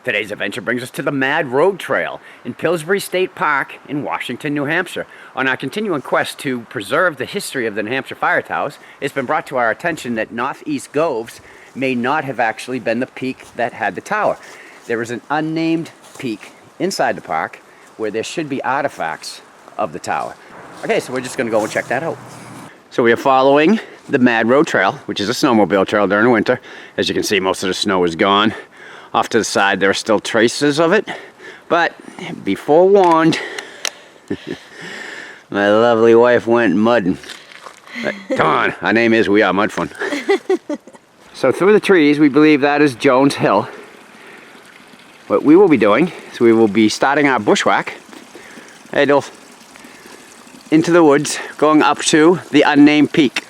Today's adventure brings us to the Mad Road Trail in Pillsbury State Park in Washington, New Hampshire. On our continuing quest to preserve the history of the New Hampshire fire towers, it's been brought to our attention that northeast Goves may not have actually been the peak that had the tower. There is an unnamed peak inside the park where there should be artifacts of the tower. Okay, so we're just going to go and check that out. So we are following the Mad Road Trail, which is a snowmobile trail during the winter. As you can see, most of the snow is gone. Off to the side, there are still traces of it, but be forewarned, my lovely wife went mudding. Come on, our name is WeRmudfun. So through the trees, we believe that is Jones Hill. What we will be doing is we will be starting our bushwhack into the woods, going up to the unnamed peak.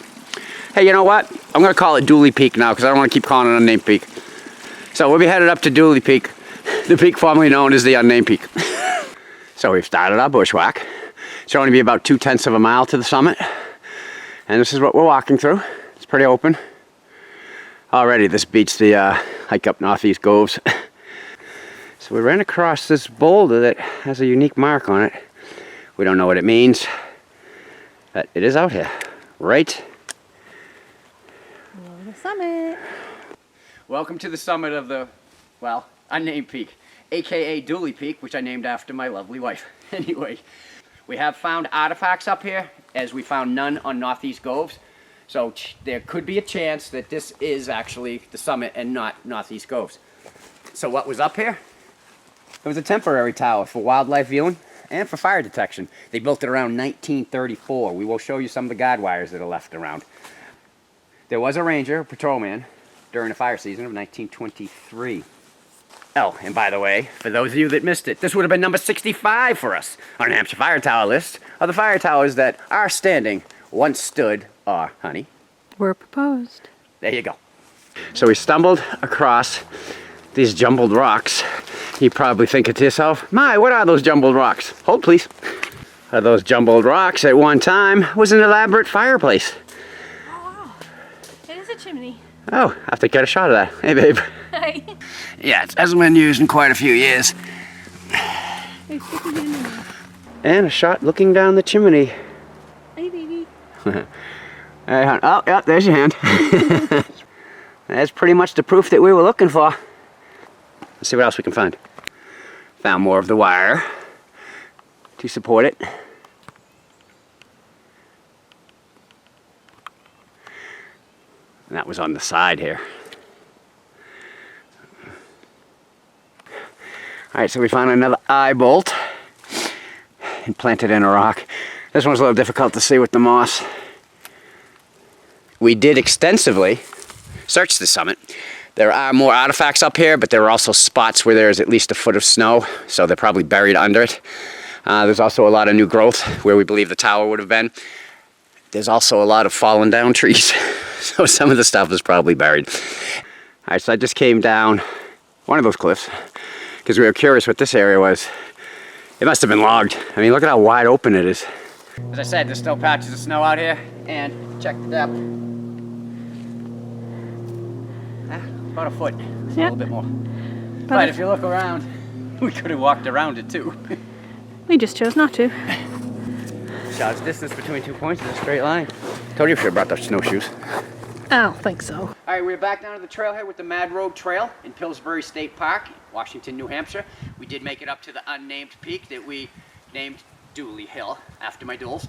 Hey, you know what? I'm going to call it Dooley Peak now because I don't want to keep calling it unnamed peak. So we'll be headed up to Dooley Peak, the peak formerly known as the unnamed peak. So we've started our bushwhack. It's only be about 2/10 of a mile to the summit. And this is what we're walking through. It's pretty open. Already this beats the hike up northeast Goves. So we ran across this boulder that has a unique mark on it. We don't know what it means, but it is out here, right? The summit. Welcome to the summit of the, well, unnamed peak, aka Dooley Peak, which I named after my lovely wife. Anyway, we have found artifacts up here, as we found none on northeast Goves. So there could be a chance that this is actually the summit and not northeast Goves. So what was up here? It was a temporary tower for wildlife viewing and for fire detection. They built it around 1934. We will show you some of the guide wires that are left around. There was a ranger, a patrolman, during the fire season of 1923. Oh, and by the way, for those of you that missed it, this would have been number 65 for us on the Hampshire Fire Tower list of the fire towers that are standing, once stood, or, honey, Were proposed. There you go. So we stumbled across these jumbled rocks. You probably thinking to yourself, my, what are those jumbled rocks? Hold please. Those jumbled rocks at one time was an elaborate fireplace. Oh, wow. It is a chimney. Oh, I have to get a shot of that. Hey, babe. Hi. Yeah, it hasn't been used in quite a few years. And a shot looking down the chimney. Hey, baby. Hey, hon. Oh, yeah, there's your hand. That's pretty much the proof that we were looking for. Let's see what else we can find. Found more of the wire to support it. And that was on the side here. Alright, so we found another eye bolt and planted in a rock. This one's a little difficult to see with the moss. We did extensively search the summit. There are more artifacts up here, but there are also spots where there's at least a foot of snow, so they're probably buried under it. There's also a lot of new growth where we believe the tower would have been. There's also a lot of fallen down trees, so some of the stuff is probably buried. Alright, so I just came down one of those cliffs because we were curious what this area was. It must have been logged. I mean, look at how wide open it is. As I said, there's still patches of snow out here, and check the depth. About a foot, a little bit more. But if you look around, we could have walked around it too. We just chose not to. Shot's distance between 2 points is a straight line. Told you we should have brought those snowshoes. I don't think so. Alright, we're back down to the trailhead with the Mad Road Trail in Pillsbury State Park, Washington, New Hampshire. We did make it up to the unnamed peak that we named Dooley Hill, after my duels.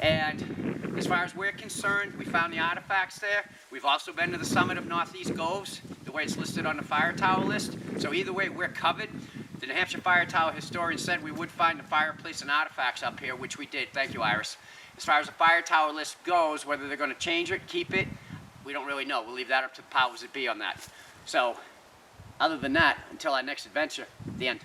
And as far as we're concerned, we found the artifacts there. We've also been to the summit of northeast Goves, the way it's listed on the fire tower list. So either way, we're covered. The New Hampshire Fire Tower historian said we would find the fireplace and artifacts up here, which we did. Thank you, Iris. As far as the fire tower list goes, whether they're going to change it, keep it, we don't really know. We'll leave that up to the powers that be on that. So, other than that, until our next adventure, the end.